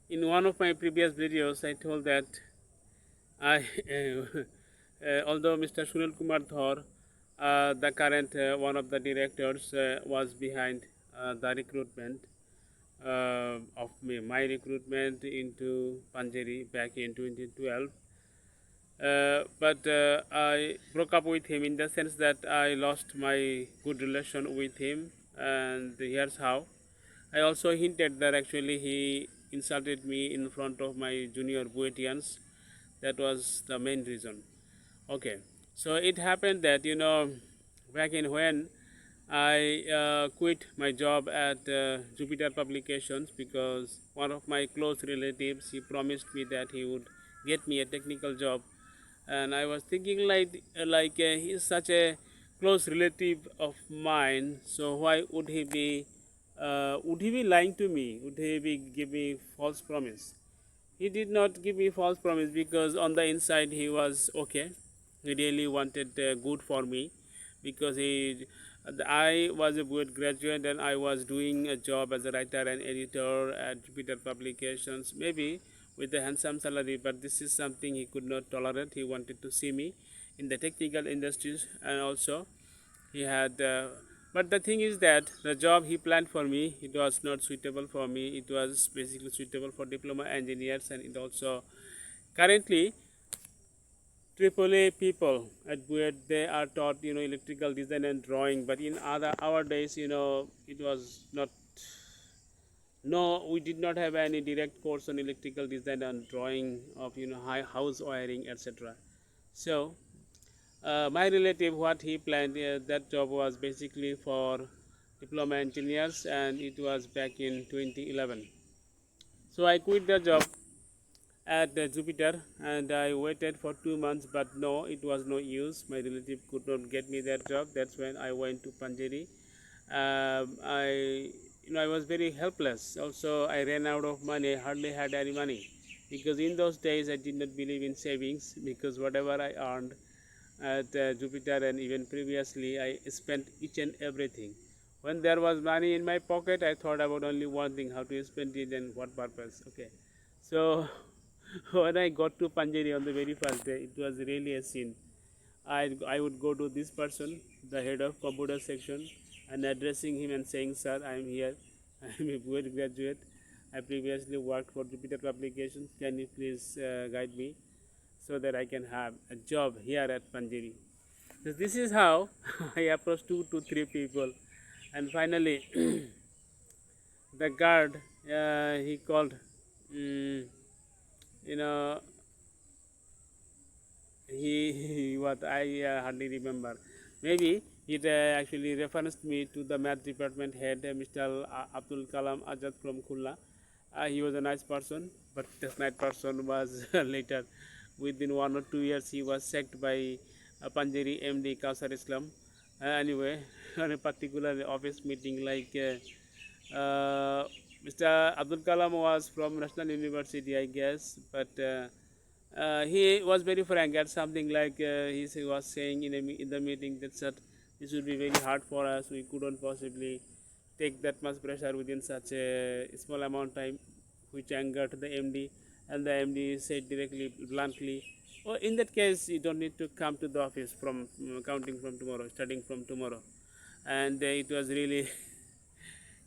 In one of my previous videos, I told that I, although Mr. Sunil Kumar Dhar, the current one of the directors, was behind the recruitment of me, my recruitment into Panjeri back in 2012. But I broke up with him in the sense that I lost my good relation with him, and here's how. I also hinted that actually he insulted me in front of my junior Buetians. That was the main reason. Okay, so it happened that back in when I quit my job at Jupiter Publications because one of my close relatives he promised me that he would get me a technical job, and I was thinking like he's such a close relative of mine, so why would he be lying to me? Would he be give me false promise? He did not give me false promise because on the inside he was okay. He really wanted good for me because I was a good graduate and I was doing a job as a writer and editor at Jupiter Publications, maybe with a handsome salary, but this is something he could not tolerate. He wanted to see me in the technical industries, and also he had but the thing is that the job he planned for me, it was not suitable for me. It was basically suitable for diploma engineers, and it also currently AAA people at Buet, they are taught electrical design and drawing, but in other our days it was not. No, we did not have any direct course on electrical design and drawing of high house wiring, etc. So my relative, what he planned, that job was basically for diploma engineers, and it was back in 2011. So I quit the job at Jupiter, and I waited for 2 months, but no, it was no use. My relative could not get me that job. That's when I went to Panjeri. I was very helpless. Also, I ran out of money. Hardly had any money because in those days I did not believe in savings because whatever I earned at Jupiter and even previously, I spent each and everything. When there was money in my pocket, I thought about only one thing: how to spend it and what purpose. Okay, so when I got to Panjeri on the very first day, it was really a scene. I would go to this person, the head of computer section, and addressing him and saying, "Sir, I am here. I am a good graduate. I previously worked for Jupiter Publications. Can you please guide me so that I can have a job here at Panjeri?" So this is how I approached 2 to 3 people, and finally the guard he called. Mm, you know what I hardly remember. Maybe it actually referenced me to the math department head, Mr. Abdul Kalam Azad from Khulna. He was a nice person, but this nice person was later, within 1 or 2 years, he was sacked by Panjeri MD Kausar Islam. Anyway, on a particular office meeting, Mr. Abdul Kalam was from National University, I guess, but he was very frank at something like he was saying in the meeting that said this would be very hard for us. We couldn't possibly take that much pressure within such a small amount of time, which angered the MD, and the MD said directly, bluntly, "Oh, in that case, you don't need to come to the office from counting from tomorrow, starting from tomorrow." And it was really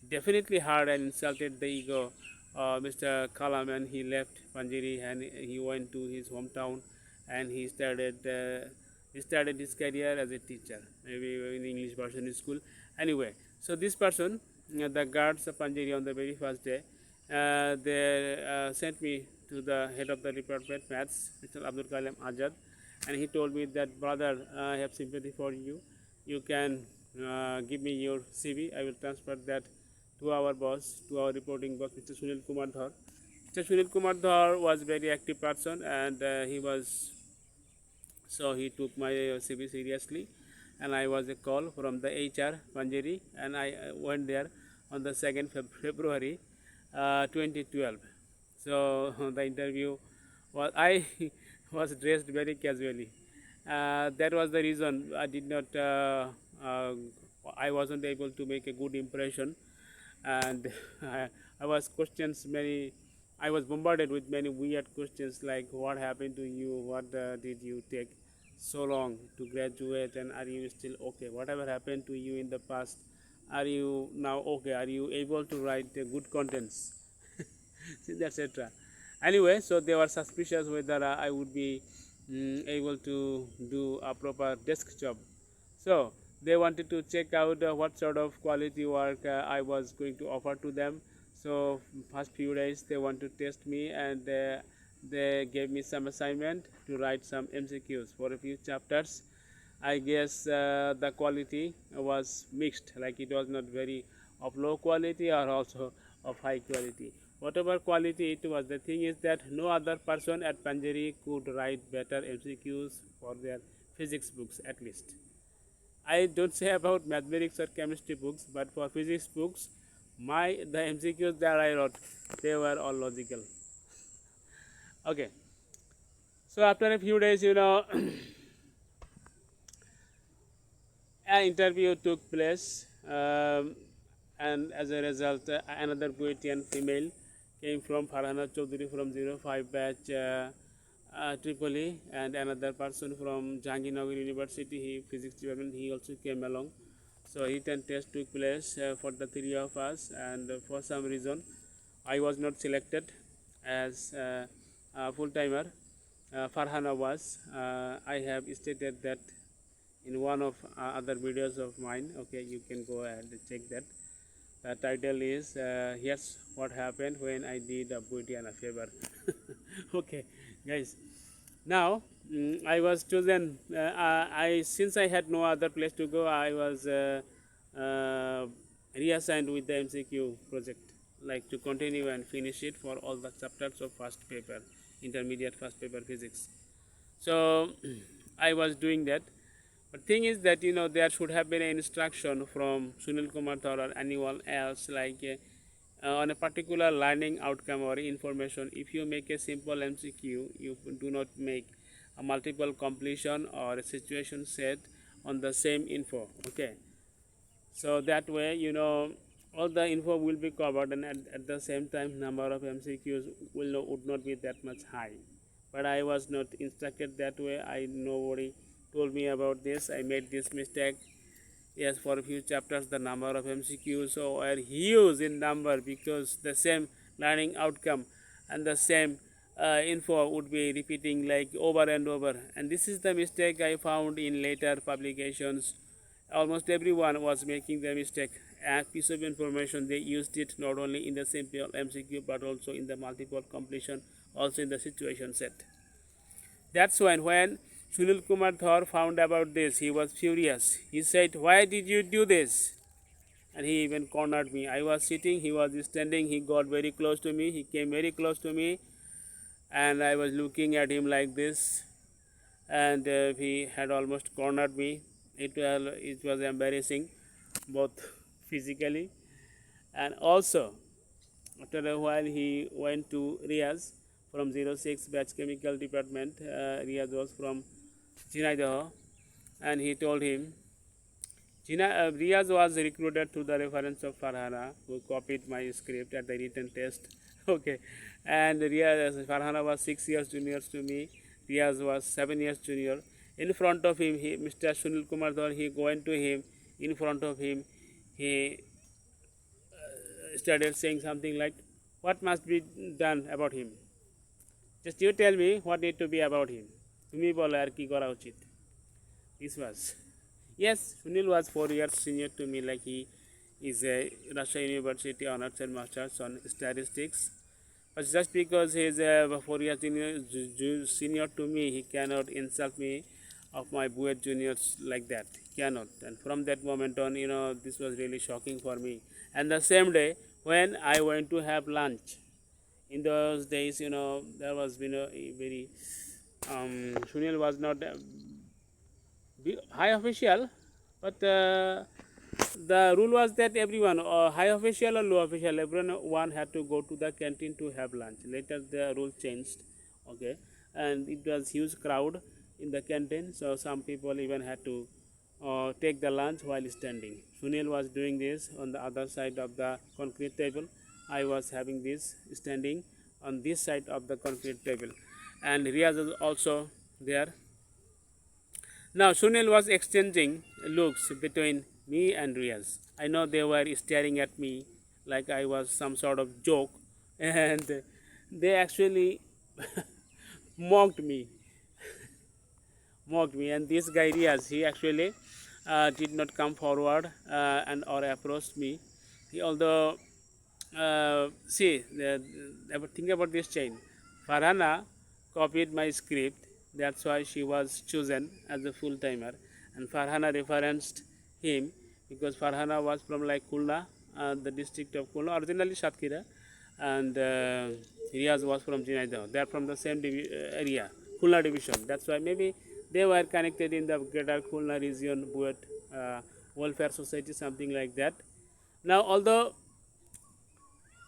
definitely hard and insulted the ego Mr. Kalam, and he left Panjiri and he went to his hometown, and he started his career as a teacher, maybe in English version school. Anyway, so this person, the guards of Panjiri on the very first day, they sent me to the head of the department, maths, Mr. Abdul Kalam Azad, and he told me that, "Brother, I have sympathy for you. You can give me your CV. I will transfer that to our boss, to our reporting boss, Mr. Sunil Kumar Dhar." Mr. Sunil Kumar Dhar was a very active person, and he took my CV seriously, and I was a call from the HR Panjeri, and I went there on the 2nd February 2012. So the interview was I was dressed very casually. That was the reason I did not. I wasn't able to make a good impression, and I was questioned many I was bombarded with many weird questions like what happened to you, what did you take so long to graduate, and are you still okay? Whatever happened to you in the past, are you now okay? Are you able to write good contents, etc. Anyway, so they were suspicious whether I would be able to do a proper desk job. So they wanted to check out what sort of quality work I was going to offer to them. So first few days they want to test me, and they gave me some assignment to write some MCQs for a few chapters. I guess the quality was mixed, like it was not very of low quality or also of high quality. Whatever quality it was, the thing is that no other person at Panjari could write better MCQs for their physics books, at least. I don't say about mathematics or chemistry books, but for physics books, the MCQs that I wrote, they were all logical. Okay. So after a few days, an interview took place, and as a result, another Buetian female came from Farhana Chaudhary from 05 batch Tripoli, and another person from Jahangirnagar University, physics department, he also came along. So written test took place for the three of us, and for some reason, I was not selected as a full timer. Farhana was. I have stated that in one of other videos of mine. Okay, you can go ahead and check that. The title is Here's What Happened When I Did a Buetian a Favor. Okay, guys. Now I was chosen. Since I had no other place to go, I was reassigned with the MCQ project, like to continue and finish it for all the chapters of first paper, intermediate first paper physics. So I was doing that. But thing is that there should have been an instruction from Sunil Kumar Thor or anyone else, like on a particular learning outcome or information. If you make a simple MCQ, you do not make a multiple completion or a situation set on the same info. Okay, so that way all the info will be covered, and at the same time number of MCQs would not be that much high. But I was not instructed that way. Nobody told me about this. I made this mistake. Yes, for a few chapters the number of MCQs were huge in number, because the same learning outcome and the same info would be repeating like over and over. And this is the mistake I found in later publications. Almost everyone was making the mistake. A piece of information, they used it not only in the simple MCQ but also in the multiple completion, also in the situation set. That's when Sunil Kumar Thor found about this, he was furious. He said, "Why did you do this?" And he even cornered me. I was sitting, he was standing, he got very close to me, he came very close to me, and I was looking at him like this, and he had almost cornered me. It was embarrassing, both physically and also. After a while, he went to Riaz from 06 batch chemical department. Riaz was from Zinaidaho, and he told him, Riaz was recruited through the reference of Farhana, who copied my script at the written test. Okay, and Farhana was 6 years junior to me. Riaz was 7 years junior. In front of him, Mr. Sunil Kumar Dhar, he went to him. In front of him, he started saying something like, "What must be done about him? Just you tell me what need to be about him. তুমি বলো আর কি করা উচিত." This was. Yes, Sunil was 4 years senior to me, like he is a Russia University honors and masters on statistics. But just because he is a 4 years senior to me, he cannot insult me of my Buet juniors like that. Cannot. And from that moment on, this was really shocking for me. And the same day, when I went to have lunch, in those days, there was a very Sunil was not high official, but the rule was that everyone, high official or low official, everyone had to go to the canteen to have lunch. Later the rule changed, okay, and it was huge crowd in the canteen, so some people even had to take the lunch while standing. Sunil was doing this on the other side of the concrete table. I was having this standing on this side of the concrete table, and Riaz was also there. Now Sunil was exchanging looks between me and Riaz. I know they were staring at me like I was some sort of joke, and they actually mocked me, And this guy Riaz, he actually did not come forward and or approached me. Although see, think about this chain. Farhana copied my script. That's why she was chosen as a full timer, and Farhana referenced him because Farhana was from like Khulna, the district of Khulna, originally Satkira, and Riaz was from Jinaida. They are from the same area, Khulna division. That's why maybe they were connected in the greater Khulna region, Buet Welfare Society, something like that. Now, although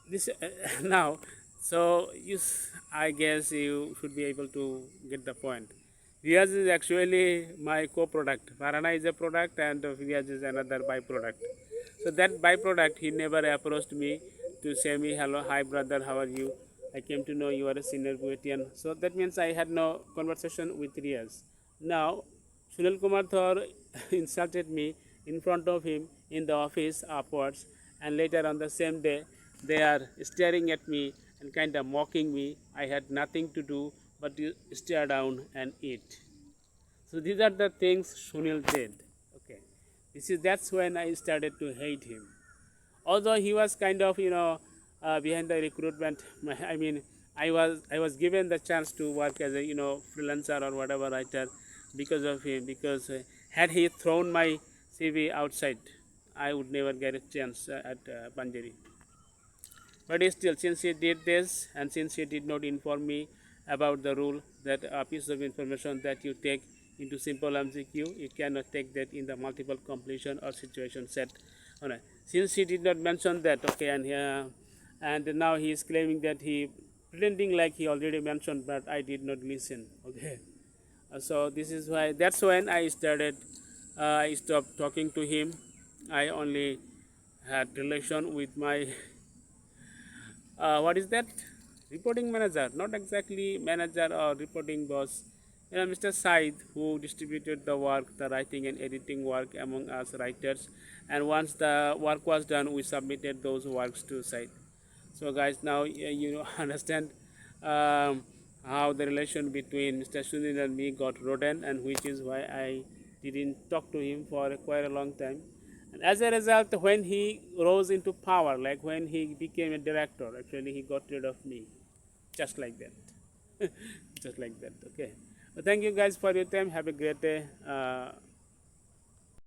this now, so I guess you should be able to get the point. Riaz is actually my co-product. Farhana is a product and Riaz is another byproduct. So that byproduct, he never approached me to say me, hello, hi brother, how are you? I came to know you are a senior Buetian. So that means I had no conversation with Riaz. Now, Sunil Kumar Thor insulted me in front of him in the office upwards, and later on the same day, they are staring at me and kind of mocking me. I had nothing to do but to stare down and eat. So these are the things Sunil did. Okay, that's when I started to hate him. Although he was kind of behind the recruitment. I mean, I was given the chance to work as a freelancer or whatever writer because of him. Because had he thrown my CV outside, I would never get a chance at Panjari. But still, since he did this and since he did not inform me about the rule that a piece of information that you take into simple MCQ, you cannot take that in the multiple completion or situation set. Alright. Since he did not mention that, okay, and now he is claiming that he pretending like he already mentioned, but I did not listen. Okay. So this is why that's when I started. I stopped talking to him. I only had relation with my what is that, reporting manager, not exactly manager or reporting boss, Mr. Said, who distributed the work, the writing and editing work among us writers, and once the work was done, we submitted those works to Said. So guys, now you understand how the relation between Mr. Sunil and me got rodden, and which is why I didn't talk to him for quite a long time. And as a result, when he rose into power, like when he became a director, actually he got rid of me, just like that, just like that. Okay. Well, thank you guys for your time. Have a great day.